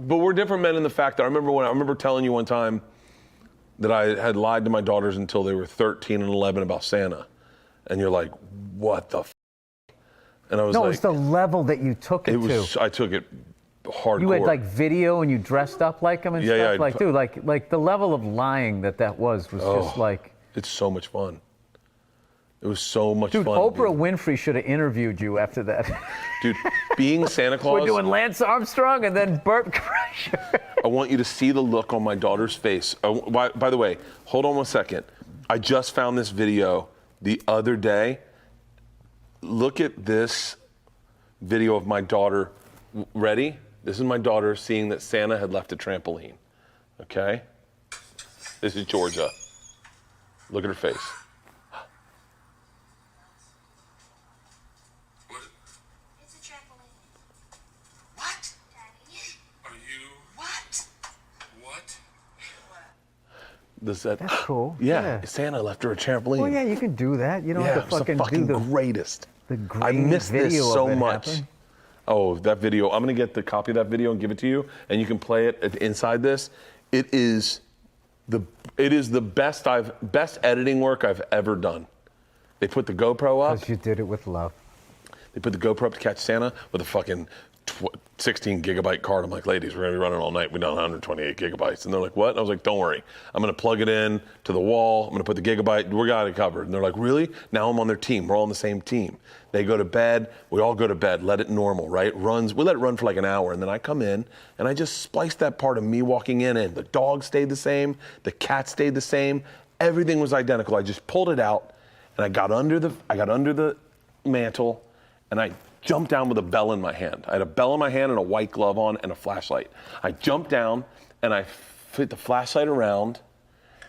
But we're different men in the fact that I remember telling you one time that I had lied to my daughters until they were 13 and 11 about Santa. And you're like, what the f? And I was no, like... it's the level that you took it to. I took it hardcore. You had like video and you dressed up like him and stuff? Like, dude, like the level of lying that was just like... It's so much fun. It was so much fun. Dude, Oprah Winfrey should have interviewed you after that. Dude, being Santa Claus... We're doing Lance Armstrong and then Bert Kreischer. I want you to see the look on my daughter's face. By the way, hold on one second. I just found this video the other day. Look at this video of my daughter. Ready? This is my daughter seeing that Santa had left a trampoline. Okay? This is Georgia. Look at her face. It's a trampoline. What? Daddy? Are you? What? That's cool. Yeah, Santa left her a trampoline. Well, yeah, you can do that. You don't have to it's fucking do the greatest. The I miss this so much. Happen. Oh, that video. I'm going to get the copy of that video and give it to you, and you can play it inside this. It is the best editing work I've ever done. They put the GoPro up. Because you did it with love. They put the GoPro up to catch Santa with a fucking 16 gigabyte card. I'm like, ladies, we're going to be running all night. We done 128 gigabytes. And they're like, what? And I was like, don't worry. I'm going to plug it in to the wall. I'm going to put the gigabyte. We got it covered. And they're like, really? Now I'm on their team. We're all on the same team. They go to bed. We all go to bed. Let it normal, right? Runs. We let it run for like an hour. And then I come in and I just spliced that part of me walking in. The dog stayed the same. The cat stayed the same. Everything was identical. I just pulled it out and I got under the mantle and I jumped down with a bell in my hand. I had a bell in my hand and a white glove on and a flashlight. I jumped down and I fit the flashlight around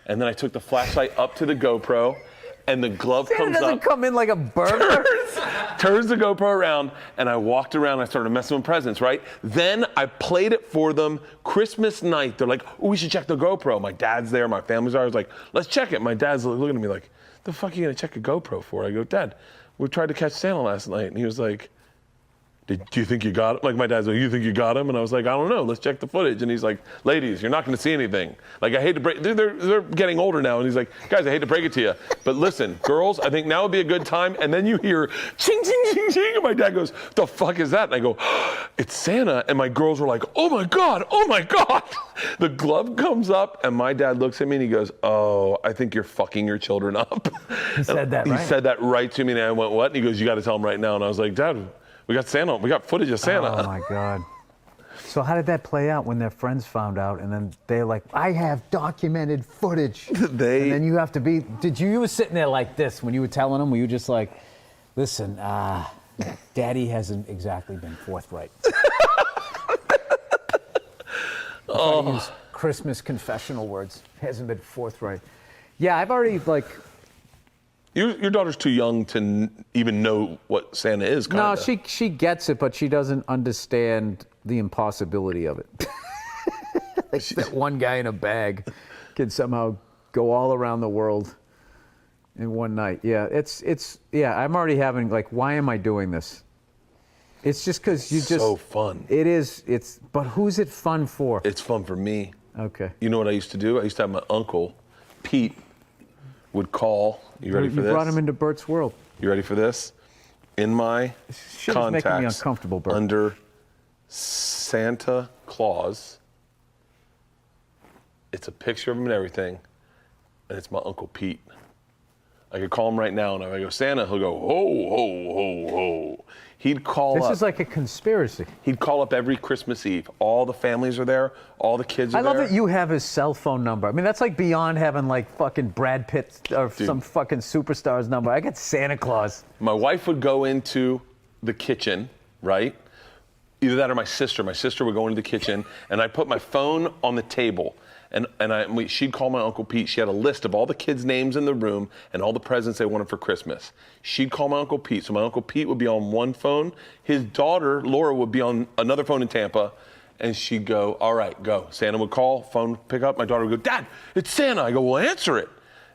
and then I took the flashlight up to the GoPro and the glove comes up. Doesn't come in like a burglar. Turns the GoPro around and I walked around and I started messing with presents, right? Then I played it for them Christmas night. They're like, oh, we should check the GoPro. My dad's there, my family's there. I was like, let's check it. My dad's looking at me like, the fuck are you gonna check a GoPro for? I go, Dad, we tried to catch Santa last night. And he was like, do you think you got him? Like my dad's like, you think you got him? And I was like, I don't know, let's check the footage. And he's like, ladies, you're not gonna see anything. Like I hate to break, they're getting older now. And he's like, guys, I hate to break it to you. But listen, girls, I think now would be a good time. And then you hear ching, ching, ching, ching. And my dad goes, the fuck is that? And I go, it's Santa. And my girls were like, oh my God. The glove comes up and my dad looks at me and he goes, oh, I think you're fucking your children up. He said that, right? He said that right to me and I went, what? And he goes, you gotta tell him right now. And I was like, Dad, we got Santa. We got footage of Santa. Oh my God. So how did that play out when their friends found out and then they're like, I have documented footage. And then you have to be, you were sitting there like this when you were telling them, were you just like, listen, Daddy hasn't exactly been forthright. Use Christmas confessional words. Hasn't been forthright. Yeah, I've already like, Your daughter's too young to even know what Santa is, kinda. No, she gets it, but she doesn't understand the impossibility of it. Like that one guy in a bag can somehow go all around the world in one night. Yeah, yeah, I'm already having like, why am I doing this? It's just because you just... so fun. It is, but who's it fun for? It's fun for me. Okay. You know what I used to do? I used to have my uncle, Pete, would call. You ready for this? You brought him into Bert's world. You ready for this? In my contacts, making me uncomfortable, Bert. under Santa Claus, it's a picture of him and everything, and it's my Uncle Pete. I could call him right now, and if I go, Santa, he'll go, ho, ho, ho, ho. He'd call up. This is like a conspiracy. He'd call up every Christmas Eve. All the families are there. All the kids are there. I love that you have his cell phone number. I mean, that's like beyond having like fucking Brad Pitt or some fucking superstar's number. I got Santa Claus. My wife would go into the kitchen, right? Either that or my sister. My sister would go into the kitchen, and I'd put my phone on the table. And she'd call my Uncle Pete. She had a list of all the kids' names in the room and all the presents they wanted for Christmas. She'd call my Uncle Pete. So my Uncle Pete would be on one phone. His daughter, Laura, would be on another phone in Tampa. And she'd go, all right, go. Santa would call, phone pick up. My daughter would go, Dad, it's Santa. I go, well, answer it.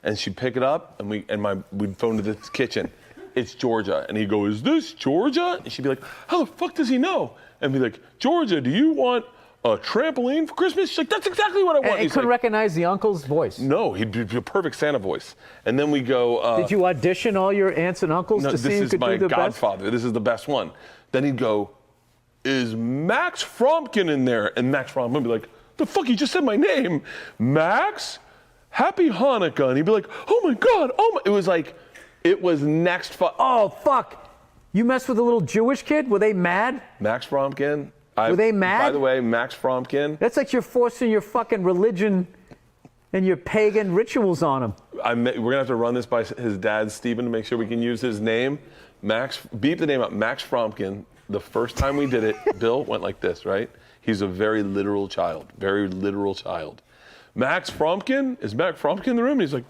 And she'd pick it up, and we'd phone to the kitchen. It's Georgia. And he'd go, is this Georgia? And she'd be like, how the fuck does he know? And be like, Georgia, do you want a trampoline for Christmas? She's like, that's exactly what I want. And he He's couldn't like, recognize the uncle's voice. no, he'd be a perfect Santa voice. And then we go. Did you audition all your aunts and uncles No, to see this who is could my do the best? godfather. This is the best one. Then he'd go, is Max Fromkin in there? And Max Fromkin would be like, the fuck, you just said my name. Max, happy Hanukkah. And he'd be like, oh my God, oh my. It was like, it was next. Oh, fuck. You messed with a little Jewish kid? Were they mad? Max Fromkin. Were they mad? By the way, Max Fromkin. That's like you're forcing your fucking religion and your pagan rituals on him. We're going to have to run this by his dad, Stephen, to make sure we can use his name. Max, beep the name up, Max Fromkin. The first time we did it, Bill went like this, right? He's a very literal child, very literal child. Max Fromkin? Is Max Fromkin in the room? And he's like,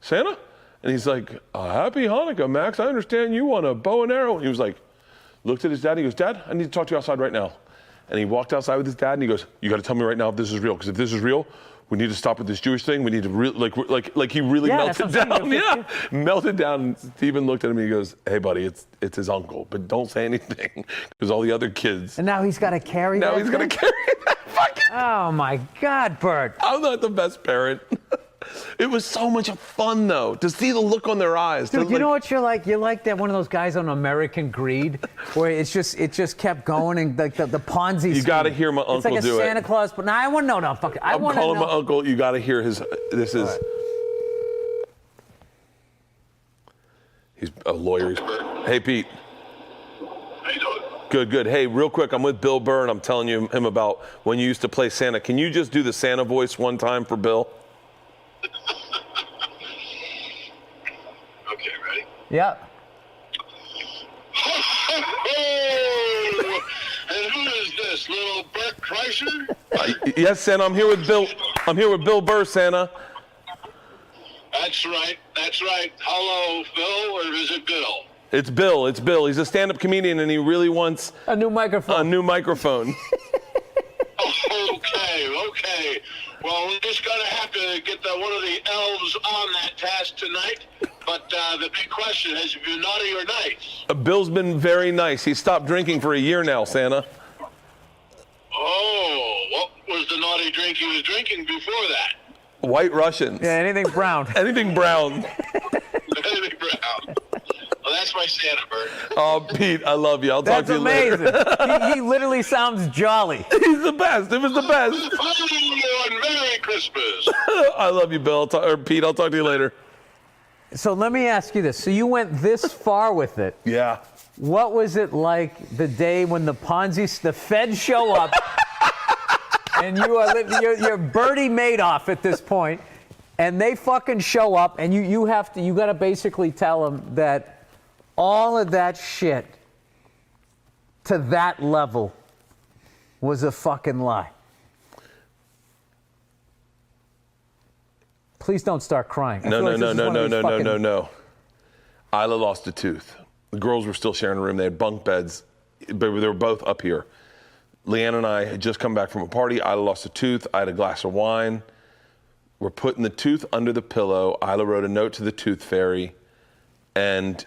Santa? And he's like, happy Hanukkah, Max. I understand you want a bow and arrow. And he was like, looked at his dad. He goes, Dad, I need to talk to you outside right now. And he walked outside with his dad and he goes, you got to tell me right now if this is real. Because if this is real, we need to stop with this Jewish thing. We need to like he really Yeah, melted that's what I'm down. saying. Yeah, melted down. And Stephen looked at him and he goes, hey, buddy, it's his uncle. But don't say anything because all the other kids. And now he's got to carry that Now he's going thing? to carry that fucking. Oh, my God, Bert. I'm not the best parent. It was so much fun, though, to see the look on their eyes. Dude, you know what you're like? You're like that one of those guys on American Greed, where it just kept going and like the Ponzi scheme. You got to hear my It's uncle like a do Santa it. Claus, but no, I want to know. No, fuck it. I I'm want to know. calling my uncle. You got to hear his. This is. He's a lawyer. Hey, Pete. How you doing? Good, good. Hey, real quick, I'm with Bill Burr, and I'm telling him about when you used to play Santa. Can you just do the Santa voice one time for Bill? Okay, ready? Yep. And who is this, little Bert Kreischer? Yes, Santa. I'm here with Bill. I'm here with Bill Burr, Santa. That's right, that's right. Hello, Phil, or is it Bill? It's Bill. It's Bill. He's a stand-up comedian, and he really wants A new microphone. a new microphone. Okay. Well, we're just gonna have to get one of the elves on that task tonight. But the big question is, if you're naughty or nice? Bill's been very nice. He stopped drinking for a year now, Santa. Oh, what was the naughty drink he was drinking before that? White Russians. Yeah, anything brown. Anything brown. Anything brown? Well, that's my Santa, Bert. Oh, Pete, I love you. I'll talk That's to you later. amazing. He literally sounds jolly. He's the best. It was the best. Oh, and Merry Christmas. I love you, Bill. Pete, I'll talk to you later. So let me ask you this. So you went this far with it. Yeah. What was it like the day when the feds show up, and you're Bertie Madoff at this point, and they fucking show up, and you got to basically tell them that all of that shit to that level was a fucking lie. Please don't start crying. No. Isla lost a tooth. The girls were still sharing a room. They had bunk beds, but they were both up here. Leanne and I had just come back from a party. Isla lost a tooth. I had a glass of wine. We're putting the tooth under the pillow. Isla wrote a note to the tooth fairy, and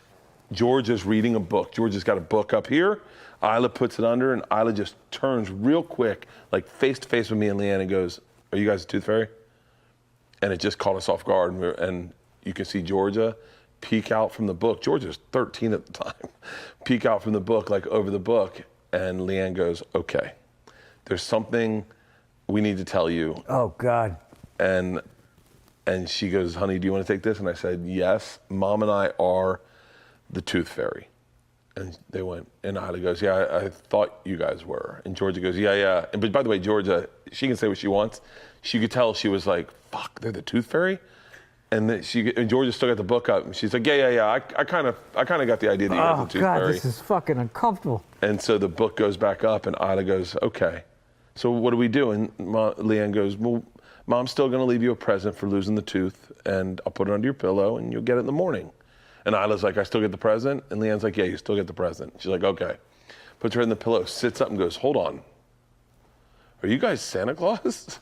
George is reading a book. George has got a book up here. Isla puts it under, and Isla just turns real quick, like face to face with me and Leanne, and goes, "Are you guys a tooth fairy?" And it just caught us off guard, and you can see Georgia peek out from the book. Georgia's 13 at the time. Peek out from the book, like over the book, and Leanne goes, "Okay, there's something we need to tell you." Oh, God. And she goes, "Honey, do you want to take this?" And I said, "Yes, Mom and I are the tooth fairy." And they went, and Isla goes, "Yeah, I thought you guys were." And Georgia goes, "Yeah." And, but by the way, Georgia, she can say what she wants. She could tell she was like, "Fuck, they're the tooth fairy?" And Georgia still got the book up, and she's like, "Yeah. I kind of got the idea that you guys are the tooth God, fairy." this is fucking uncomfortable. And so the book goes back up, and Isla goes, "Okay, so what do we do?" And Leanne goes, "Well, Mom's still going to leave you a present for losing the tooth, and I'll put it under your pillow, and you'll get it in the morning." And Isla's like, "I still get the present?" And Leanne's like, "Yeah, you still get the present." She's like, "Okay." Puts her in the pillow, sits up and goes, "Hold on. Are you guys Santa Claus?"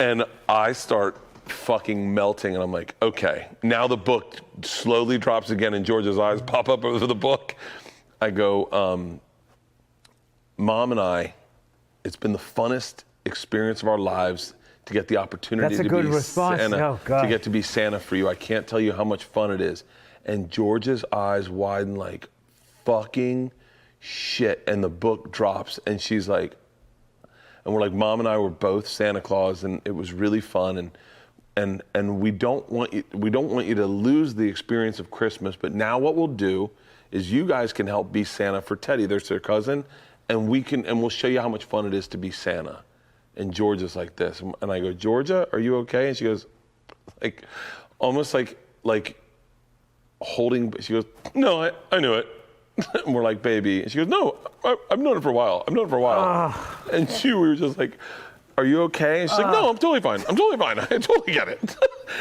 And I start fucking melting, and I'm like, "Okay." Now the book slowly drops again, and George's eyes pop up over the book. I go, Mom and I it's been the funnest experience of our lives to get the opportunity That's a to good be response. Santa, Oh, God. to get to be Santa for you. I can't tell you how much fun it is. And Georgia's eyes widen like fucking shit, and the book drops, and she's like, and we're like, Mom and I were both Santa Claus, and it was really fun, and we don't want you to lose the experience of Christmas. But now what we'll do is you guys can help be Santa for Teddy. There's their cousin, and we'll show you how much fun it is to be Santa. And Georgia's like this, and I go, Georgia, are you okay? And she goes, like, almost like holding. She goes, no, I knew it. And we're like, baby. And she goes, no, I've known it for a while. And we were just like, are you okay? And she's like, no, I'm totally fine. I totally get it.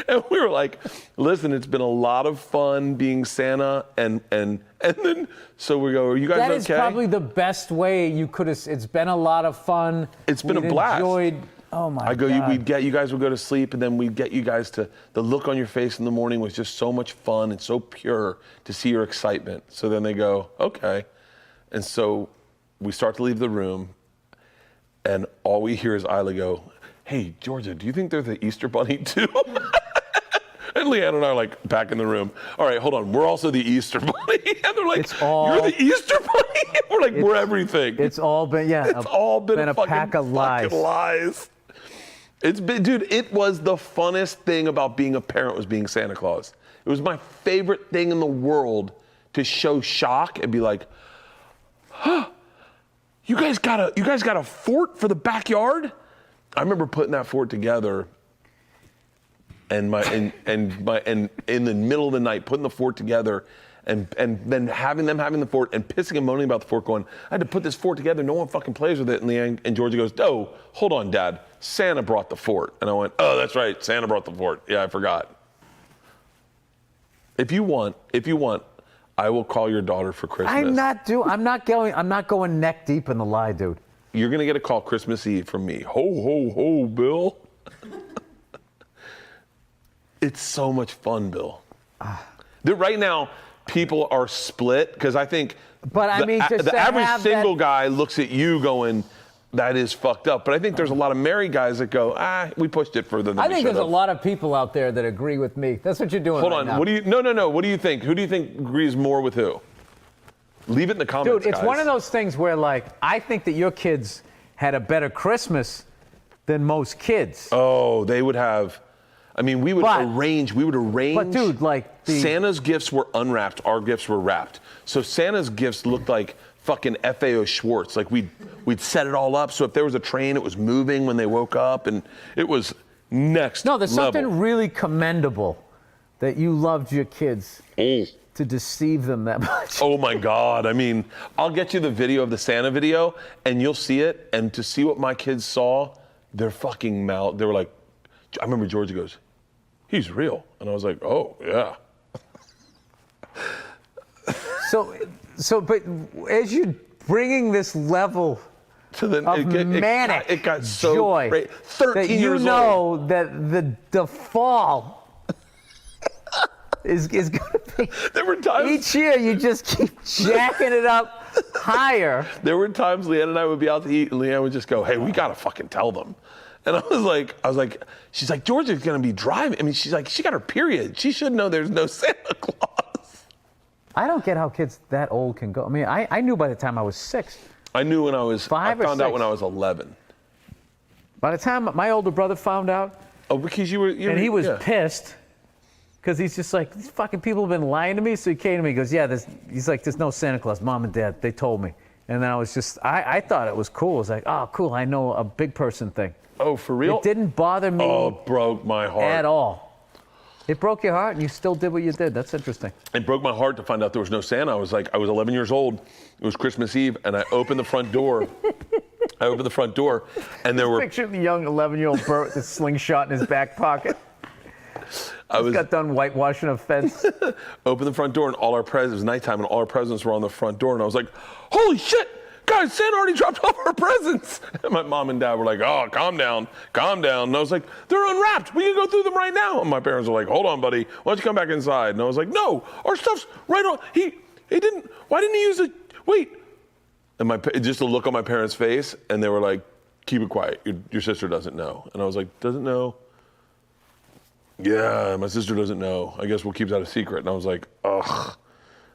And we were like, listen, it's been a lot of fun being Santa. And then, so we go, are you guys okay? That is probably the best way you could have. It's been a lot of fun. It's been a blast. Enjoyed. Oh my God. You guys would go to sleep, and then we'd get you guys to, the look on your face in the morning was just so much fun and so pure to see your excitement. So then they go, okay. And so we start to leave the room, and all we hear is Isla go, hey, Georgia, do you think they're the Easter Bunny too? And Leanne and I are like back in the room. All right, hold on. We're also the Easter Bunny. And they're like, you're the Easter Bunny? We're like, we're everything. It's all been, It's all been a pack of lies. It's been, dude, it was the funnest thing about being a parent was being Santa Claus. It was my favorite thing in the world to show shock and be like, huh, you guys got a fort for the backyard? I remember putting that fort together and in the middle of the night, putting the fort together and then having the fort and pissing and moaning about the fort, going, I had to put this fort together, no one fucking plays with it. And Leanne and Georgia goes, oh, hold on, Dad, Santa brought the fort. And I went, oh, that's right, Santa brought the fort. Yeah, I forgot. If you want, I will call your daughter for Christmas. I'm not going neck deep in the lie, dude. You're gonna get a call Christmas Eve from me. Ho, ho, ho, Bill. It's so much fun, Bill. Right now, people are split because I think the average single guy looks at you going, that is fucked up. But I think there's a lot of married guys that go, we pushed it further than we should have. I think there's a lot of people out there that agree with me. That's what you're doing. Hold on. Now. What do you? No. What do you think? Who do you think agrees more with who? Leave it in the comments, Dude, it's guys. one of those things where, like, I think that your kids had a better Christmas than most kids. Oh, they would have. I mean, we would arrange. But dude, like Santa's gifts were unwrapped. Our gifts were wrapped. So Santa's gifts looked like fucking FAO Schwartz. Like we'd set it all up. So if there was a train, it was moving when they woke up, and it was next. No, there's level. something really commendable that you loved your kids to deceive them that much. Oh my God. I mean, I'll get you the video of the Santa video, and you'll see it. And to see what my kids saw, their fucking mouth. They were like, I remember Georgia goes, he's real. And I was like, oh, yeah. But as you're bringing this level of manic it got so joy, great. 13 that you years know old. that the fall is going to be. There were times each year you just keep jacking it up higher. There were times Leanne and I would be out to eat, and Leanne would just go, hey, we got to fucking tell them. And I was like, she's like, Georgia's going to be driving. I mean, she's like, she got her period. She should know there's no Santa Claus. I don't get how kids that old can go. I mean, I knew by the time I was 6. I knew when I was 5 or 6. I found out when I was 11. By the time my older brother found out. Oh, because you were and he was pissed. Because he's just like, these fucking people have been lying to me. So he came to me, he goes, yeah, he's like, there's no Santa Claus. Mom and Dad, they told me. And then I was just, I thought it was cool. I was like, oh, cool, I know a big person thing. Oh, for real? It didn't bother me. Oh, it broke my heart. At all. It broke your heart and you still did what you did. That's interesting. It broke my heart to find out there was no Santa. I was 11 years old. It was Christmas Eve, and I opened the front door. And there were... Picture the young 11-year-old Bert with a slingshot in his back pocket. Just got done whitewashing a fence. Opened the front door, and all our presents, it was nighttime, and all our presents were on the front door. And I was like, holy shit! Guys, Santa already dropped off our presents. And my mom and dad were like, oh, calm down. And I was like, they're unwrapped. We can go through them right now. And my parents were like, hold on, buddy. Why don't you come back inside? And I was like, no, our stuff's right on. He didn't, why didn't he use it? Wait. And just a look on my parents' face, and they were like, keep it quiet. Your sister doesn't know. And I was like, doesn't know? Yeah, my sister doesn't know. I guess we'll keep that a secret. And I was like, ugh.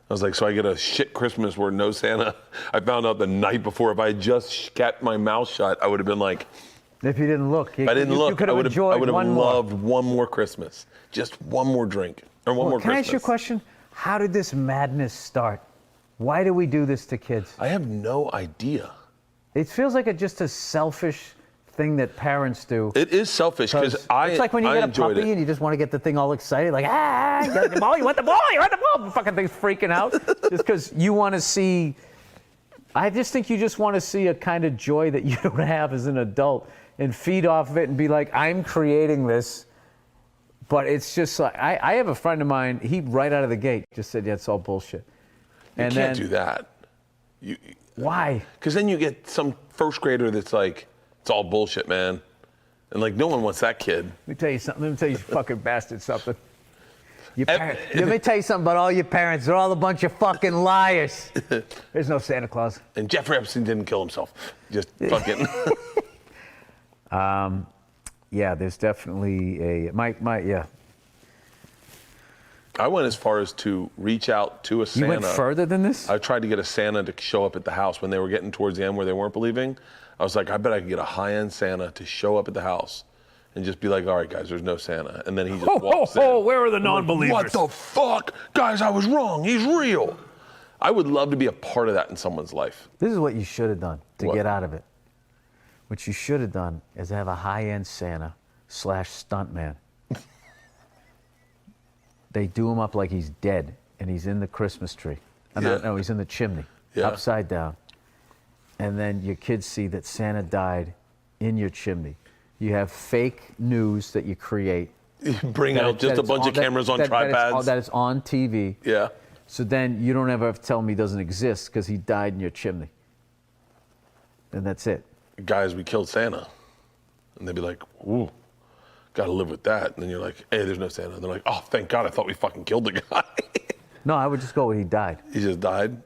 I was like, so I get a shit Christmas where no Santa. I found out the night before. If I had just kept my mouth shut, I would have been like. If you didn't look. If I didn't look, you could have enjoyed I would have one loved one more Christmas. Just one more drink. Or one more Can Christmas. I ask you a question? How did this madness start? Why do we do this to kids? I have no idea. It feels like just a selfish thing that parents do. It is selfish because It's like when you get a puppy and you just want to get the thing all excited, like, you got the ball, you want the ball, you want the ball. The fucking thing's freaking out just because you want to see. I just think you just want to see a kind of joy that you don't have as an adult and feed off of it and be like, I'm creating this. But it's just like, I have a friend of mine, he right out of the gate just said, yeah, it's all bullshit. You can't do that. Why? Because then you get some first grader that's like, it's all bullshit, man. And like, no one wants that kid. Let me tell you something. Let me tell you fucking bastard something. Let me tell you something about all your parents. They're all a bunch of fucking liars. There's no Santa Claus. And Jeffrey Epstein didn't kill himself. Just fucking. Yeah, there's definitely a yeah. I went as far as to reach out to a Santa. You went further than this? I tried to get a Santa to show up at the house when they were getting towards the end where they weren't believing. I was like, I bet I could get a high-end Santa to show up at the house and just be like, all right, guys, there's no Santa. And then he just walks in. Where are the I'm non-believers? like, what the fuck? Guys, I was wrong. He's real. I would love to be a part of that in someone's life. This is what you should have done to What? get out of it. What you should have done is have a high-end Santa / stuntman. They do him up like he's dead and he's in the Christmas tree. No, he's in the chimney, upside down. And then your kids see that Santa died in your chimney. You have fake news that you create. You bring out just a bunch of cameras on tripods. That is on TV. Yeah. So then you don't ever have to tell him he doesn't exist because he died in your chimney. And that's it. Guys, we killed Santa. And they'd be like, ooh, gotta live with that. And then you're like, hey, there's no Santa. And they're like, oh, thank God, I thought we fucking killed the guy. No, I would just go with he died. He just died?